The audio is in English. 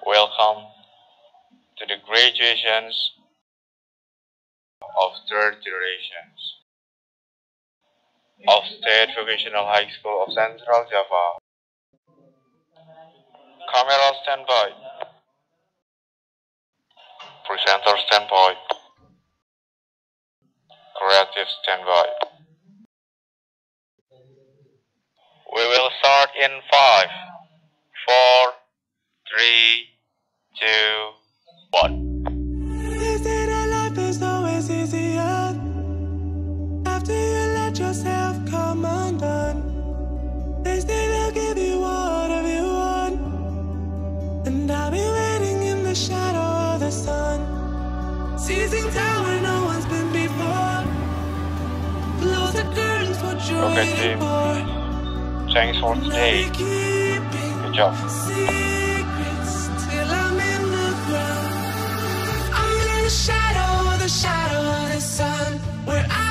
Welcome to the graduations of third generations of State Vocational High School of Central Java. Camera standby. Presenter standby. Creative standby. We will start in 5, 4, 3, 2, 1. They say that life is always easier after you let yourself come undone. They say they'll give you whatever you want, and I'll be waiting in the shadow of the sun, seizing time where no one's been before. Close the curtains, what you're waiting for. Thanks for today. Good job. Secrets till I'm in the ground. I'm in the shadow of the sun, where I